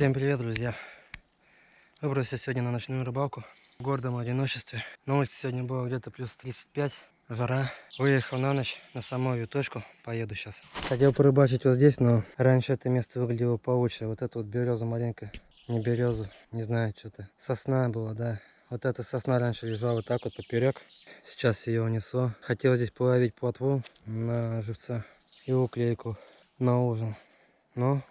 Всем привет, друзья! Выбрался сегодня на ночную рыбалку в гордом одиночестве. На улице сегодня было где-то плюс 35, жара. Выехал на ночь на самую точку, поеду сейчас. Хотел порыбачить вот здесь, но раньше это место выглядело получше. Вот эта вот береза маленькая, не береза, не знаю, что-то. Сосна была, да. Вот эта сосна раньше лежала вот так вот поперек. Сейчас ее унесло. Хотел здесь половить плотву на живца и уклейку на ужин, но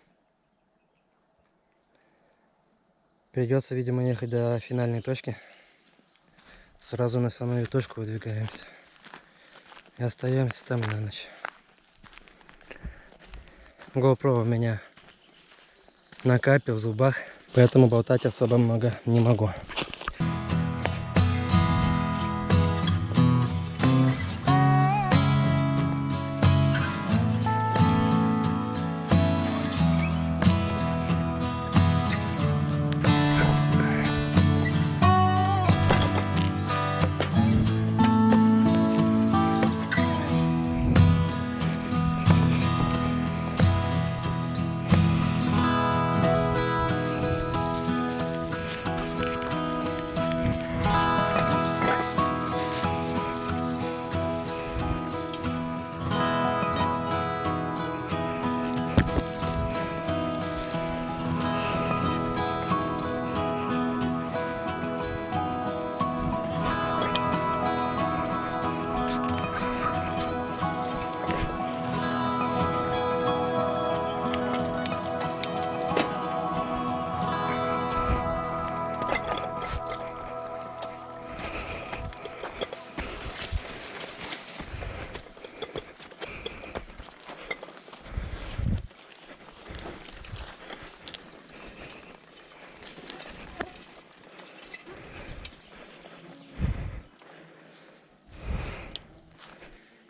придется, видимо, ехать до финальной точки. Сразу на самую точку выдвигаемся. И остаемся там на ночь. GoPro у меня на капе в зубах, поэтому болтать особо много не могу.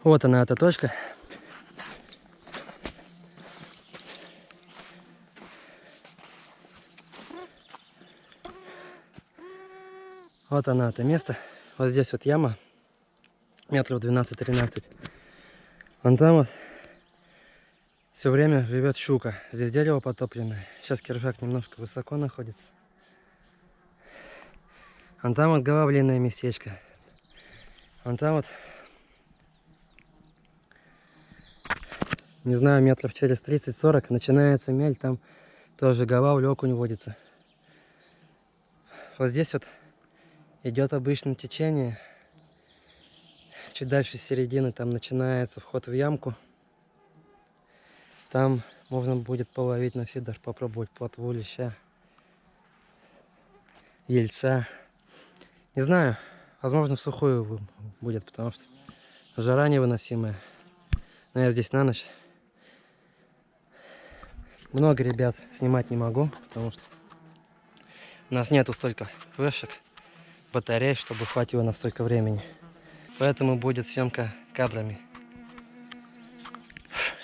Вот она, эта точка. Вот она, это место. Вот здесь вот яма. Метров 12-13. Вон там вот все время живет щука. Здесь дерево потопленное. Сейчас киржак немножко высоко находится. Вон там вот головленное местечко. Вон там вот, не знаю, метров через 30-40 начинается мель. Там тоже головль, окунь водится. Вот здесь вот идет обычное течение. Чуть дальше середины там начинается вход в ямку. Там можно будет половить на фидер, попробовать плотву, леща, ельца. Не знаю, возможно в сухую будет, потому что жара невыносимая. Но я здесь на ночь. Много ребят снимать не могу, потому что у нас нету столько флешек, батарей, чтобы хватило на столько времени. Поэтому будет съемка кадрами.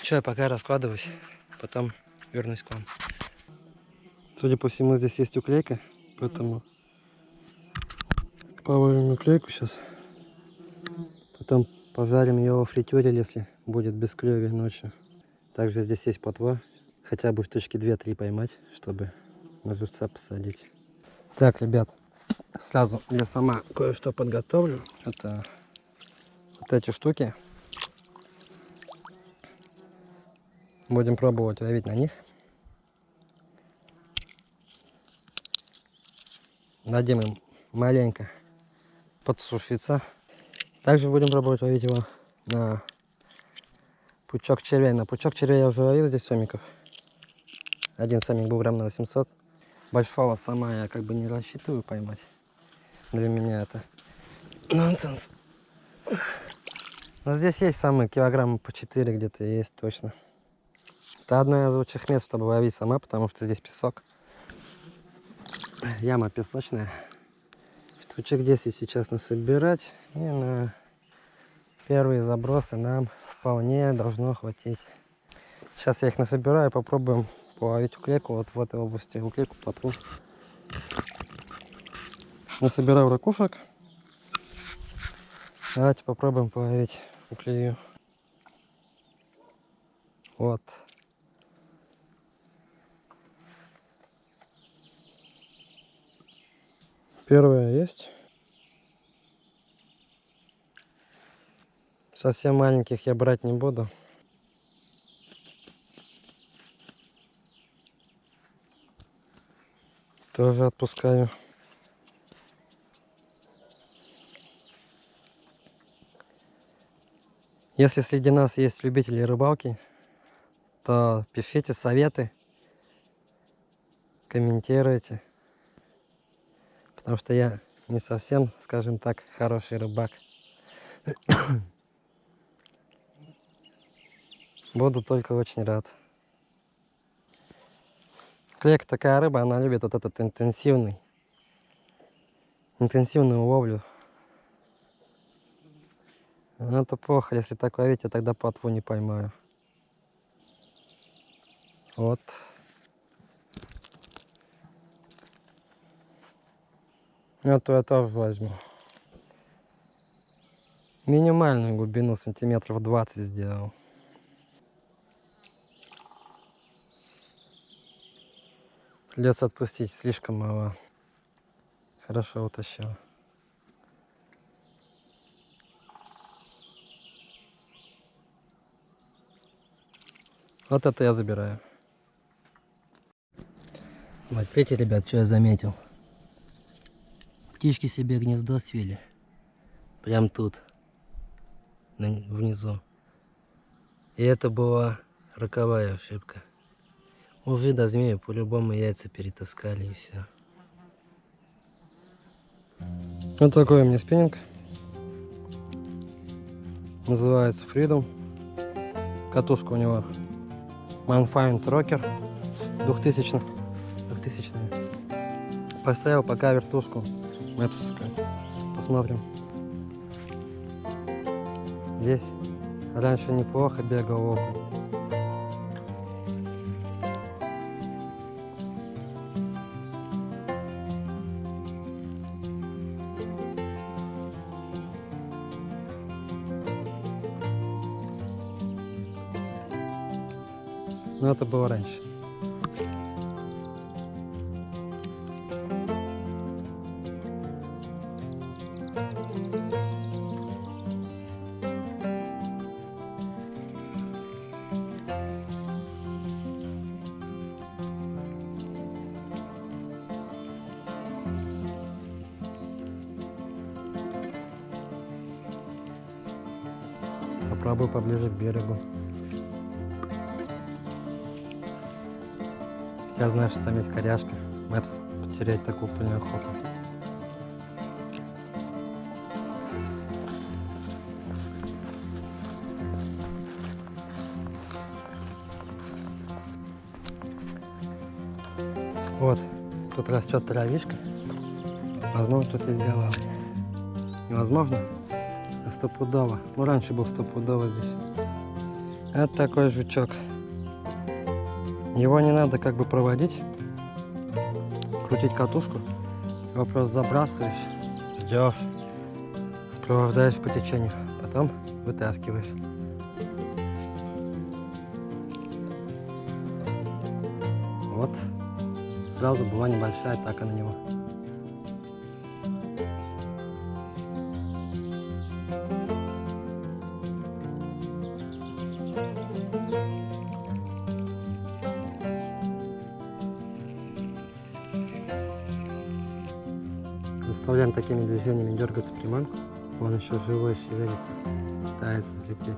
Че, я пока раскладываюсь, потом вернусь к вам. Судя по всему, здесь есть уклейка, поэтому половим уклейку сейчас. Потом пожарим ее во фритюре, если будет без клёви ночью. Также здесь есть плотва. Хотя бы штучки 2-3 поймать, чтобы на живца посадить. Так, ребят, сразу для сама кое-что подготовлю. Это вот эти штуки. Будем пробовать ловить на них. Дадим им маленько подсушиться. Также будем пробовать ловить его на пучок червей. На пучок червей я уже ловил здесь сомиков. Один сомик был грамм на 800. Большого сама я как бы не рассчитываю поймать. Для меня это нонсенс. Но здесь есть самые килограмма по 4 где-то есть точно. Это одно из лучших мест, чтобы ловить сама, потому что здесь песок. Яма песочная. Штучек 10 сейчас насобирать. И на первые забросы нам вполне должно хватить. Сейчас я их насобираю, попробуем половить уклейку вот в этой области. Уклейку, плотву. Насобираю ракушек. Давайте попробуем половить уклею. Вот. Первая есть. Совсем маленьких я брать не буду. Тоже отпускаю. Если среди нас есть любители рыбалки, то пишите советы, комментируйте. Потому что я не совсем, скажем так, хороший рыбак. Буду только очень рад. Клейка такая рыба, она любит вот этот интенсивную ловлю. Но это плохо, если так ловить, я тогда плотву не поймаю. Вот. Эту я тоже возьму. Минимальную глубину, сантиметров 20 сделал. Придется отпустить, слишком мало. Хорошо утащил. Вот это я забираю. Смотрите, ребят, что я заметил. Птички себе гнездо свели. Прям тут. Внизу. И это была роковая ошибка. Уже до змеи по-любому яйца перетаскали и все. Вот такой у меня спиннинг. Называется Freedom. Катушка у него Manfind Rocker 2000. Поставил пока вертушку мэпсовскую. Посмотрим. Здесь раньше неплохо бегал окунь. Но это было раньше. Попробую поближе к берегу. Я знаю, что там есть коряшка. Мэпс, потерять такую пыльную охоту. Вот, тут растет травишка. Возможно, тут есть голова. Невозможно, а стопудово. Ну, раньше был стопудово здесь. Это такой жучок. Его не надо как бы проводить, крутить катушку. Его просто забрасываешь, ждешь, сопровождаешь по течению, потом вытаскиваешь. Вот, сразу была небольшая атака на него. Заставляем такими движениями дергаться приманку. Он еще живой, шевелится, пытается взлететь.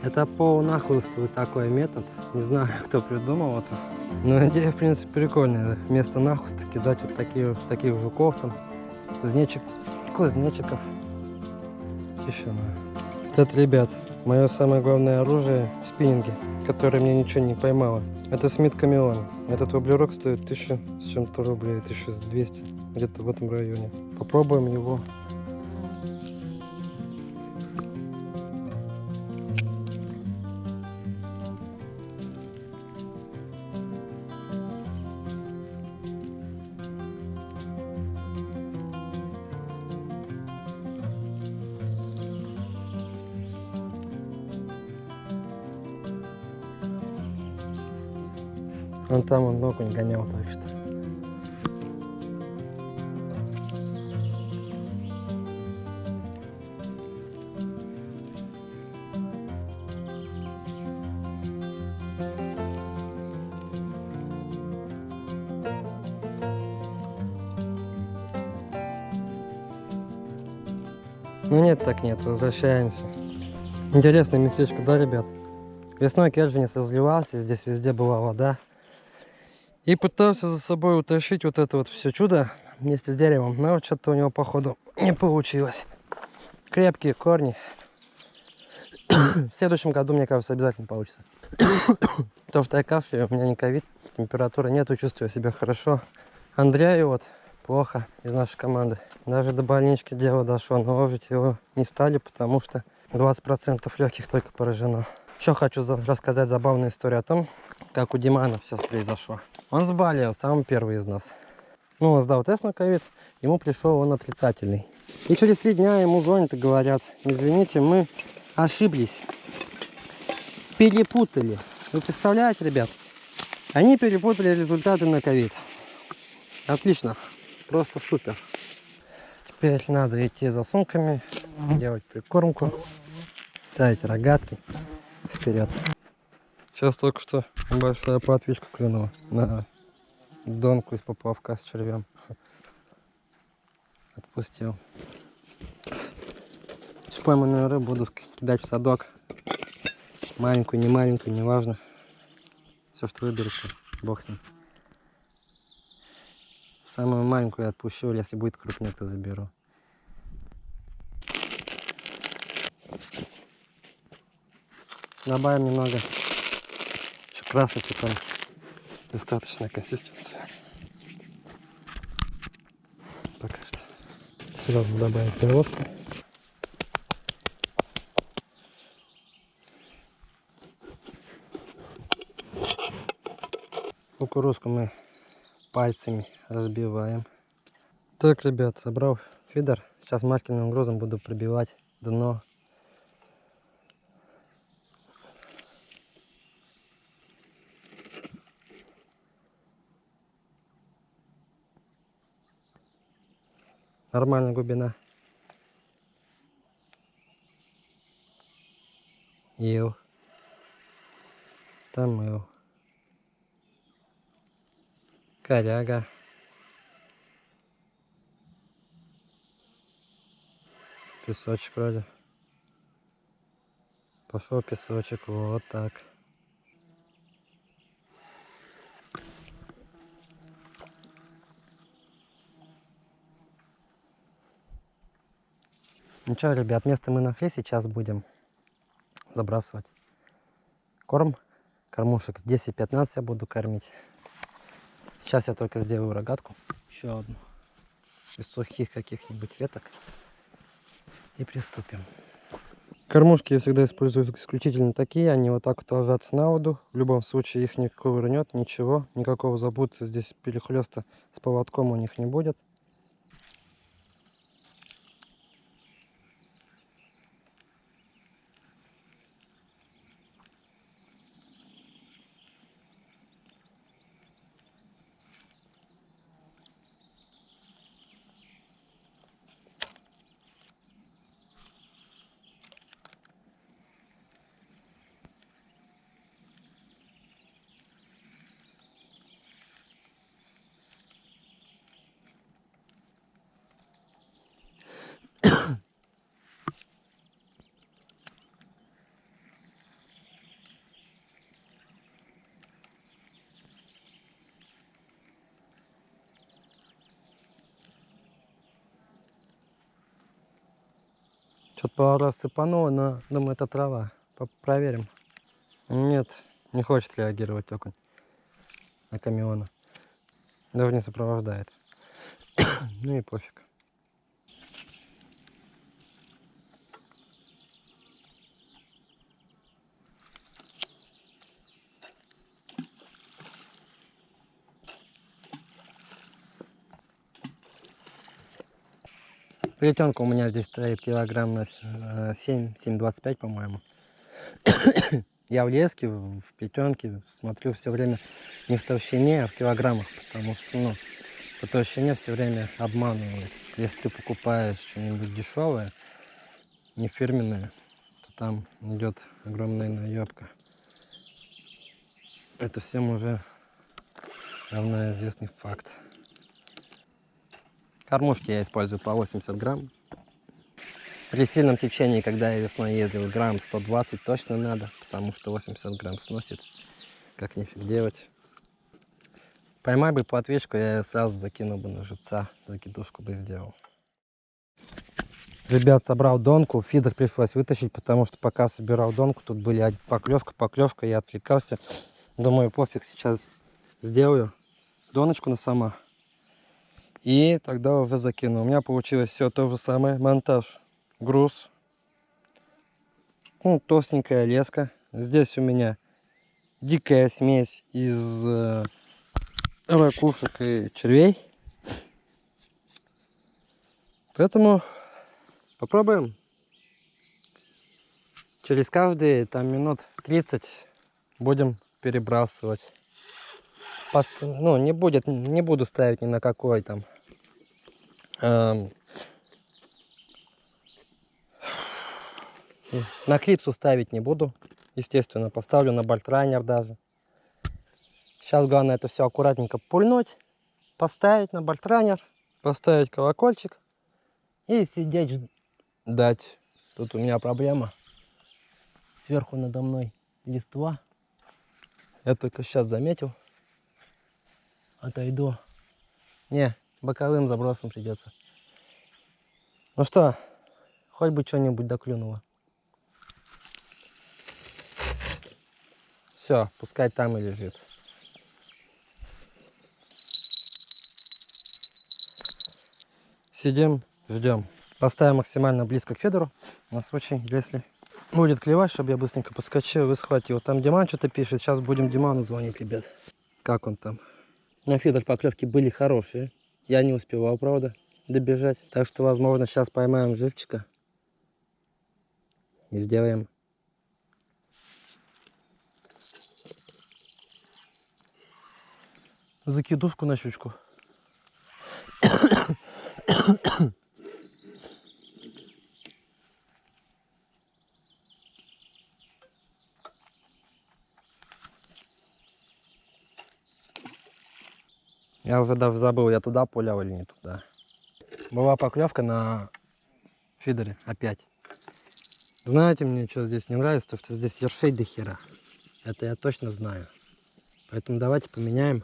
Это полунахлыстовый такой метод. Не знаю, кто придумал это. Но идея, в принципе, прикольная. Вместо нахлыста кидать вот таких жуков, там, кузнечиков. Еще надо. Вот, ребят, мое самое главное оружие в спиннинге, которое мне ничего не поймало. Это Смит Камелон. Этот воблерок стоит 1000 с чем-то рублей, 1200, где-то в этом районе. Попробуем его. Вон там он окунь гонял только что. Ну нет, так нет, возвращаемся. Интересное местечко, да, ребят? Весной Керженец разливался, здесь везде была вода. И пытался за собой утащить вот это вот все чудо вместе с деревом. Но вот что-то у него, походу, не получилось. Крепкие корни. В следующем году, мне кажется, обязательно получится. Потому что я кашляю, у меня не ковид, температуры нету, чувствую себя хорошо. Андрею вот плохо из нашей команды. Даже до больнички дело дошло, но ложить его не стали, потому что 20% легких только поражено. Еще хочу рассказать забавную историю о том, как у Димана все произошло. Он заболел, самый первый из нас. Ну, он сдал тест на ковид, ему пришел он отрицательный. И через 3 дня ему звонят и говорят: извините, мы ошиблись, перепутали. Вы представляете, ребят? Они перепутали результаты на ковид. Отлично, просто супер. Теперь надо идти за сумками, делать прикормку, ставить рогатки. Вперед. Сейчас только что большая плотвичка клюнула на донку из поплавка с червем. Отпустил. Всю пойманную рыбу буду кидать в садок. Маленькую, не маленькую, не важно. Все, что выберется, бог с ним. Самую маленькую я отпущу, если будет крупнее, то заберу. Добавим немного еще красной, потом достаточная консистенция. Пока что. Сразу добавим перловку. Кукурузку мы пальцами разбиваем. Так, ребят, собрал фидер. Сейчас маленьким грузом буду пробивать дно. Нормальная глубина. Ил. Там ил. Коряга. Песочек вроде. Пошел песочек, вот так. Ну что, ребят, место мы нашли, сейчас будем забрасывать корм. Кормушек 10-15 я буду кормить. Сейчас я только сделаю рогатку. Еще одну. Из сухих каких-нибудь веток. И приступим. Кормушки я всегда использую исключительно такие. Они вот так вот ложатся на воду. В любом случае их не кувырнет, ничего. Никакого запутаться здесь перехлеста с поводком у них не будет. Что-то пару раз цепануло, но думаю, это трава. Проверим. Нет, не хочет реагировать окунь на камиона. Даже не сопровождает. Ну и пофиг. Плетенка у меня здесь стоит килограмм на 7-7,25, по-моему. Я в леске, в плетенке смотрю все время не в толщине, а в килограммах, потому что, ну, по толщине все время обманывают. Если ты покупаешь что-нибудь дешевое, не фирменное, то там идет огромная наебка. Это всем уже давно известный факт. Кормушки я использую по 80 грамм. При сильном течении, когда я весной ездил, грамм 120 точно надо, потому что 80 грамм сносит. Как нифиг делать. Поймай бы плотвичку, я ее сразу закинул бы на живца, закидушку бы сделал. Ребят, собрал донку, фидер пришлось вытащить, потому что пока собирал донку, тут были поклевка, я отвлекался. Думаю, пофиг, сейчас сделаю доночку на сама. И тогда уже закину. У меня получилось все то же самое. Монтаж, груз, ну, толстенькая леска. Здесь у меня дикая смесь из ракушек и червей. Поэтому попробуем. Через каждые там минут 30 будем перебрасывать. Ну, не буду ставить ни на какой там на клипсу ставить не буду. Естественно, поставлю на бальтрайнер даже. Сейчас главное это все аккуратненько пульнуть, поставить на бальтрайнер, поставить колокольчик и сидеть ждать. Тут у меня проблема. Сверху надо мной листва. Я только сейчас заметил. Отойду. Не, боковым забросом придется. Ну что, хоть бы что-нибудь доклюнуло. Все, пускай там и лежит. Сидим, ждем. Поставим максимально близко к фидеру, на случай, если будет клевать, чтобы я быстренько подскочил и схватил. Там Диман что-то пишет, сейчас будем Диману звонить, ребят. Как он там? На фидер поклевки были хорошие. Я не успевал, правда, добежать. Так что, возможно, сейчас поймаем живчика и сделаем закидушку на щучку. Я уже даже забыл, я туда пулял или не туда. Была поклевка на фидере опять. Знаете, мне что здесь не нравится, то что здесь ершей до хера. Это я точно знаю. Поэтому давайте поменяем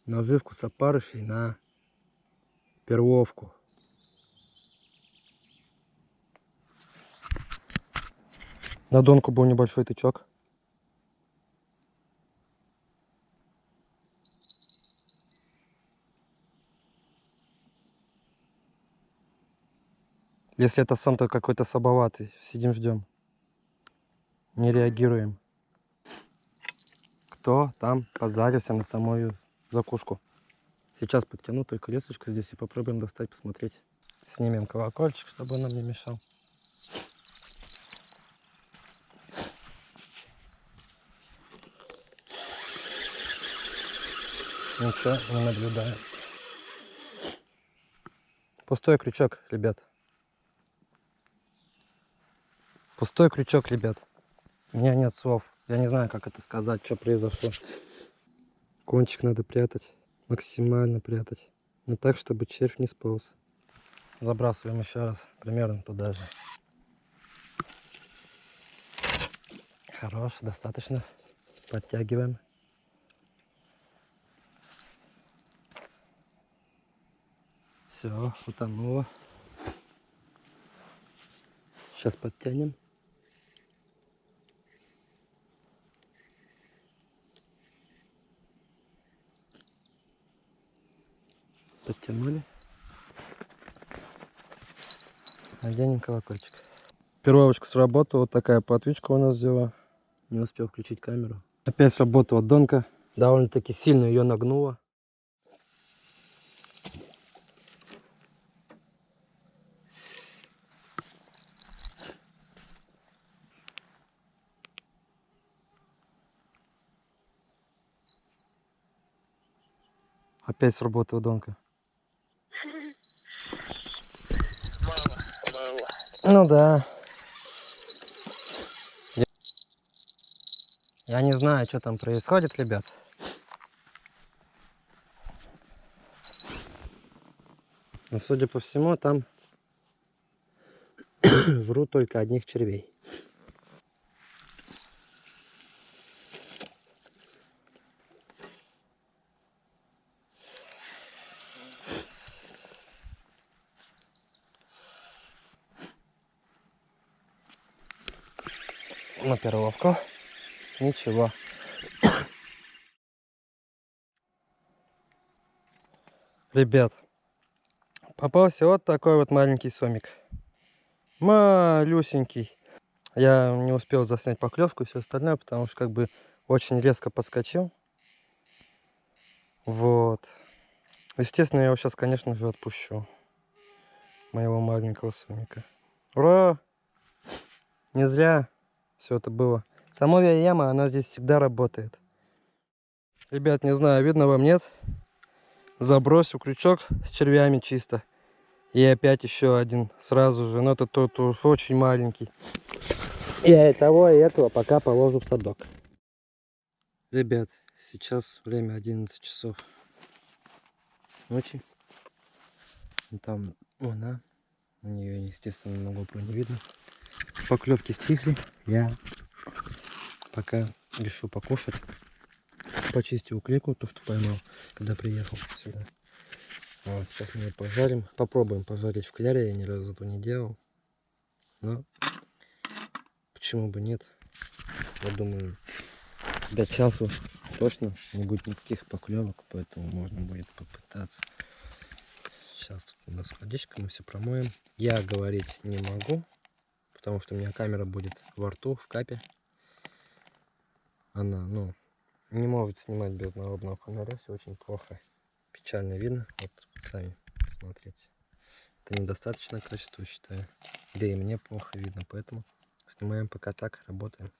наживку с опарышей на перловку. На донку был небольшой тычок. Если это сам-то какой-то слабоватый, сидим ждем. Не реагируем. Кто там позарился на самую закуску? Сейчас подтяну только лесочку здесь и попробуем достать, посмотреть. Снимем колокольчик, чтобы он нам не мешал. Ничего не наблюдаю. Пустой крючок, ребят. Пустой крючок, ребят. У меня нет слов. Я не знаю, как это сказать, что произошло. Кончик надо прятать. Максимально прятать. Но так, чтобы червь не сполз. Забрасываем еще раз. Примерно туда же. Хорош, достаточно. Подтягиваем. Все, утонуло. Сейчас подтянем. Подтянули. Наденем колокольчик. Перловочка сработала. Вот такая плотвичка у нас взяла. Не успел включить камеру. Опять сработала донка. Довольно-таки сильно ее нагнуло. Опять сработала донка. Ну да. Я не знаю, что там происходит, ребят. Но судя по всему, там жру только одних червей. На перловку. Ничего. Ребят, попался вот такой вот маленький сомик. Малюсенький. Я не успел заснять поклевку и все остальное, потому что как бы очень резко подскочил. Вот. Естественно, я его сейчас, конечно же, отпущу. Моего маленького сомика. Ура! Не зря все это было. Самовья яма, она здесь всегда работает. Ребят, не знаю, видно вам, нет? Забросил крючок с червями чисто. И опять еще один сразу же. Но это тот уж очень маленький. Я и того, и этого пока положу в садок. Ребят, сейчас время 11 часов ночи. Там луна. У нее, естественно, на GoPro не видно. Поклевки стихли. Я пока решил покушать. Почистил клейку, то, что поймал, когда приехал сюда. Вот, сейчас мы ее пожарим. Попробуем пожарить в кляре. Я ни разу этого не делал. Но почему бы нет? Я думаю, до часу точно не будет никаких поклевок, поэтому можно будет попытаться. Сейчас тут у нас водичка, мы все промоем. Я говорить не могу, потому что у меня камера будет во рту, в капе. Она, ну, не может снимать без налобного фонаря, все очень плохо. Печально видно, вот сами смотрите. Это недостаточное качество, считаю. Да и мне плохо видно, поэтому снимаем пока так, работаем.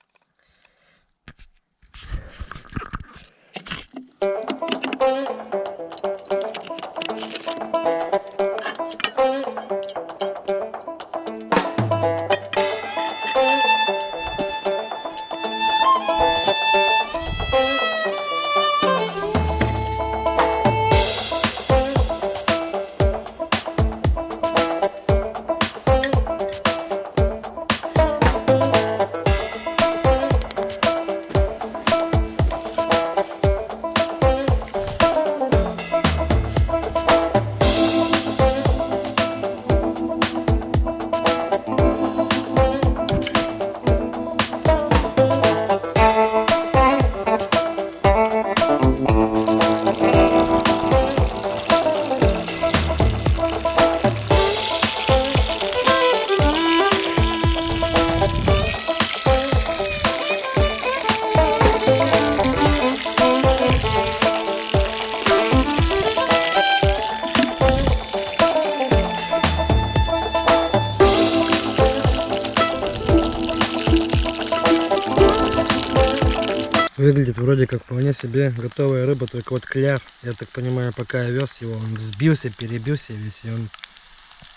Выглядит вроде как вполне себе готовая рыба, только вот кляр, я так понимаю, пока я вез его, он взбился, перебился весь, и он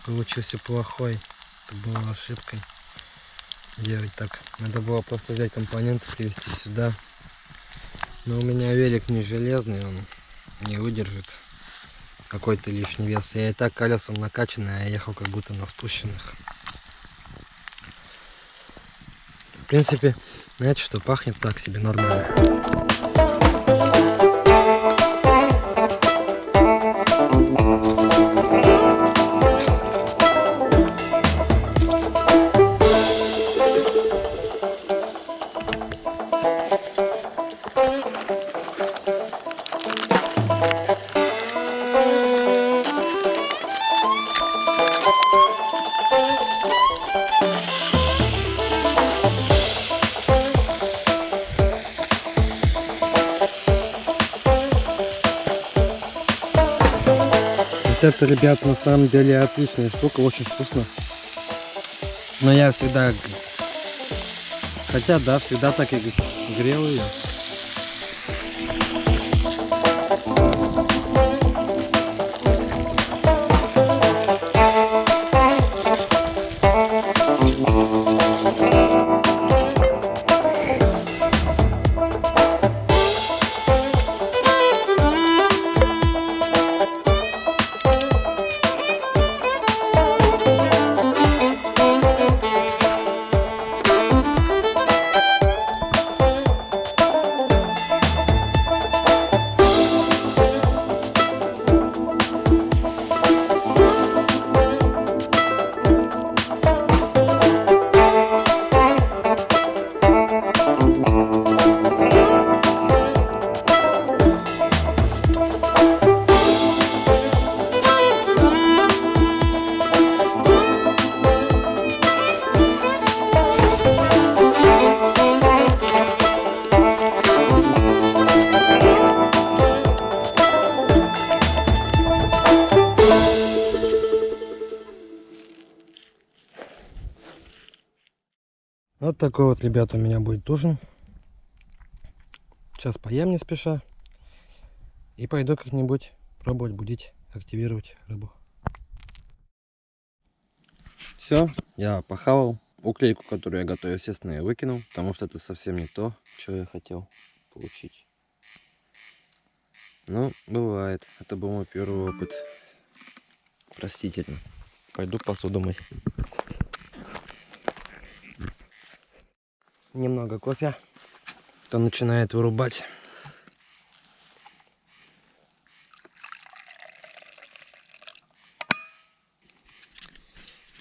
получился плохой. Это было ошибкой делать так. Надо было просто взять компоненты, привезти сюда. Но у меня велик не железный, он не выдержит какой-то лишний вес. Я и так колесом накачанный, а я ехал как будто на спущенных. В принципе, знаете что, пахнет так себе нормально. Это, ребят, на самом деле отличная штука, очень вкусно. Но я всегда, хотя да, всегда так и грел ее. Вот такой вот, ребята, у меня будет ужин. Сейчас поем не спеша. И пойду как-нибудь пробовать будить, активировать рыбу. Все, я похавал. Уклейку, которую я готовил, естественно, я выкинул, потому что это совсем не то, что я хотел получить. Ну, бывает. Это был мой первый опыт. Простительно. Пойду посуду мыть. Немного кофе. То начинает вырубать.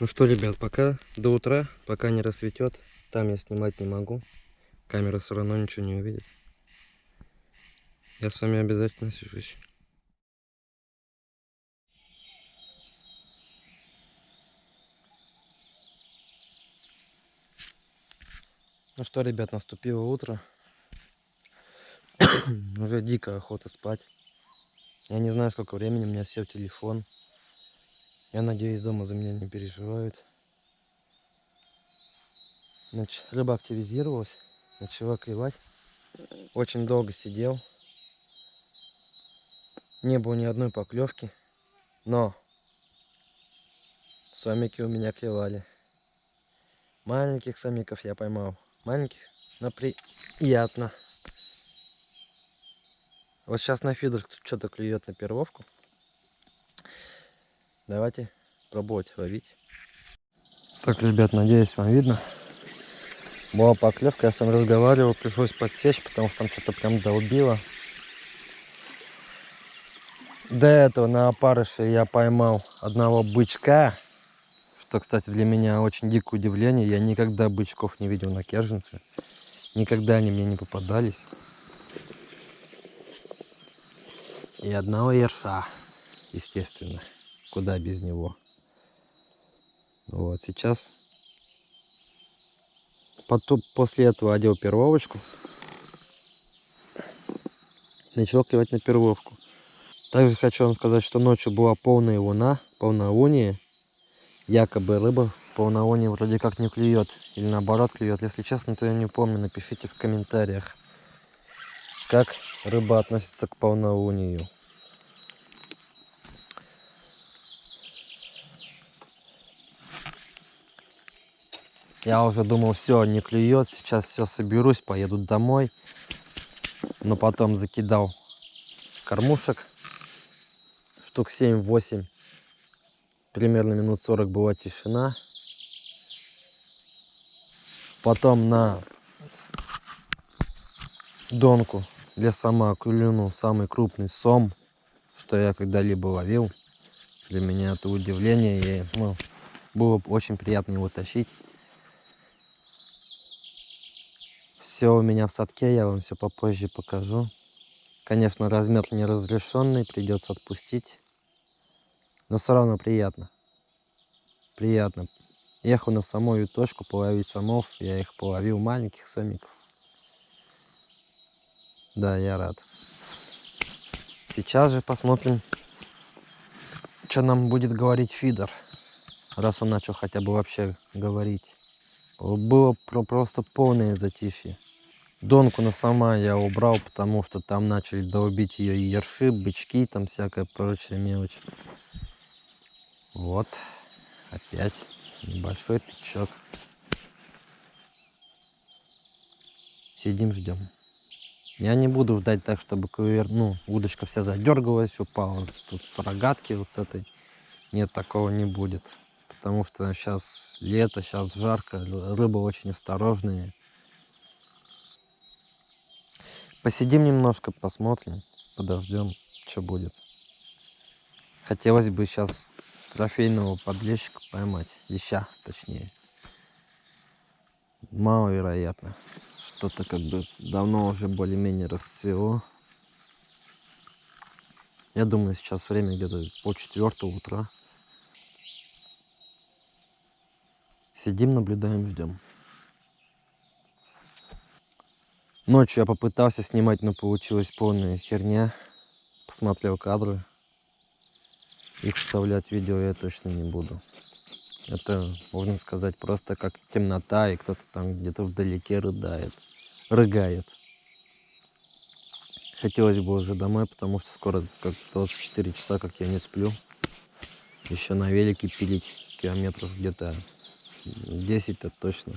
Ну что, ребят, пока до утра, пока не рассветет, там я снимать не могу. Камера все равно ничего не увидит. Я с вами обязательно свяжусь. Ну что, ребят, наступило утро. Уже дикая охота спать. Я не знаю, сколько времени, у меня сел телефон. Я надеюсь, дома за меня не переживают. Значит, рыба активизировалась, начала клевать. Очень долго сидел. Не было ни одной поклевки. Но сомики у меня клевали. Маленьких сомиков я поймал. Маленьких, но приятно. Вот сейчас на фидер что-то клюет на перловку. Давайте пробовать ловить. Так, ребят, надеюсь, вам видно. Была поклевка, я с вами разговаривал, пришлось подсечь, потому что там что-то прям долбило. До этого на опарыше я поймал одного бычка, что, кстати, для меня очень дикое удивление. Я никогда бычков не видел на Керженце. Никогда они мне не попадались. И одного ерша, естественно. Куда без него. Вот, сейчас после этого одел перловочку. Начал клевать на перловку. Также хочу вам сказать, что ночью была полная луна, полнолуние. Якобы рыба в полнолуние вроде как не клюет. Или наоборот клюет. Если честно, то я не помню. Напишите в комментариях, как рыба относится к полнолунию. Я уже думал, все, не клюет. Сейчас все соберусь, поеду домой. Но потом закидал кормушек. Штук 7-8. Примерно минут 40 была тишина. Потом на донку для сома клюнул самый крупный сом, что я когда-либо ловил. Для меня это удивление. И, было очень приятно его тащить. Все у меня в садке, я вам все попозже покажу. Конечно, размер неразрешенный, придется отпустить. Но все равно приятно. Приятно. Ехал на самую точку половить самов. Я их половил, маленьких сомиков. Да, я рад. Сейчас же посмотрим, что нам будет говорить фидер. Раз он начал хотя бы вообще говорить. Было просто полное затишье. Донку на сама я убрал, потому что там начали долбить ее и ерши, бычки, там всякая прочая мелочь. Вот, опять небольшой тычок. Сидим, ждем. Я не буду ждать так, чтобы удочка вся задергалась, упала тут с рогатки вот с этой. Нет, такого не будет. Потому что сейчас лето, сейчас жарко, рыба очень осторожная. Посидим немножко, посмотрим, подождем, что будет. Хотелось бы сейчас трофейного подлещика поймать, леща точнее. Маловероятно. Что-то как бы давно уже более-менее расцвело. Я думаю, сейчас время где-то 3:30 утра. Сидим, наблюдаем, ждем. Ночью я попытался снимать, но получилась полная херня. Посмотрел кадры. Их вставлять в видео я точно не буду. Это, можно сказать, просто как темнота, и кто-то там где-то вдалеке рыгает. Хотелось бы уже домой, потому что скоро как 24 часа, как я не сплю. Еще на велике пилить километров где-то 10-то точно.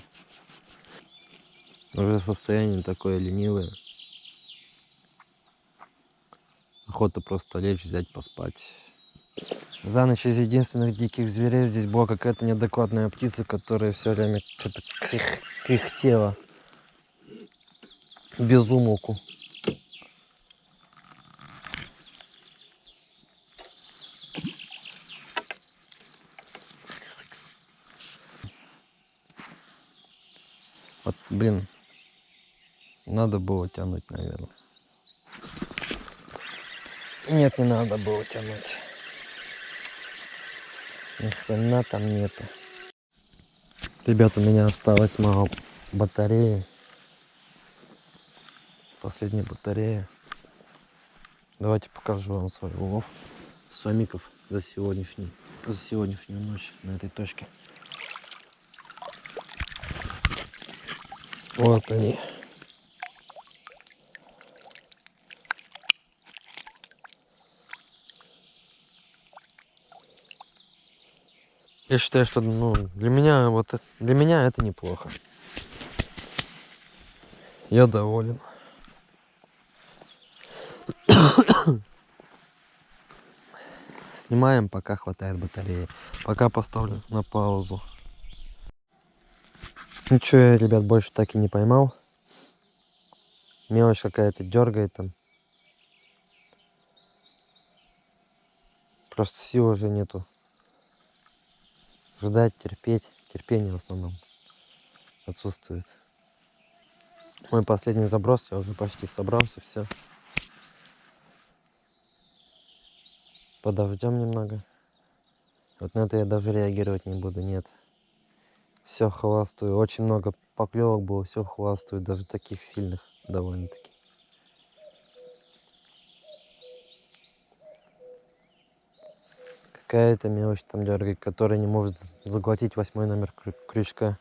Уже состояние такое ленивое. Охота просто лечь, взять, поспать. За ночь из единственных диких зверей здесь была какая-то неадекватная птица, которая все время что-то кряхтела. Без умолку. Вот, блин, надо было тянуть, наверное. Нет, не надо было тянуть. Ни хрена там нету. Ребят, у меня осталось мало батареи. Последняя батарея. Давайте покажу вам свой улов сомиков за сегодняшнюю ночь на этой точке. Вот они. Я считаю, что для меня это неплохо. Я доволен. Снимаем, пока хватает батареи. Пока поставлю на паузу. Ничего я, ребят, больше так и не поймал. Мелочь какая-то дергает там. Просто сил уже нету. Ждать, терпеть. Терпение в основном отсутствует. Мой последний заброс, я уже почти собрался, все. Подождем немного. Вот на это я даже реагировать не буду, нет. Все хвастаю. Очень много поклевок было, все хвастаю, даже таких сильных довольно-таки. Какая-то мелочь там дергает, которая не может заглотить 8-й номер крючка.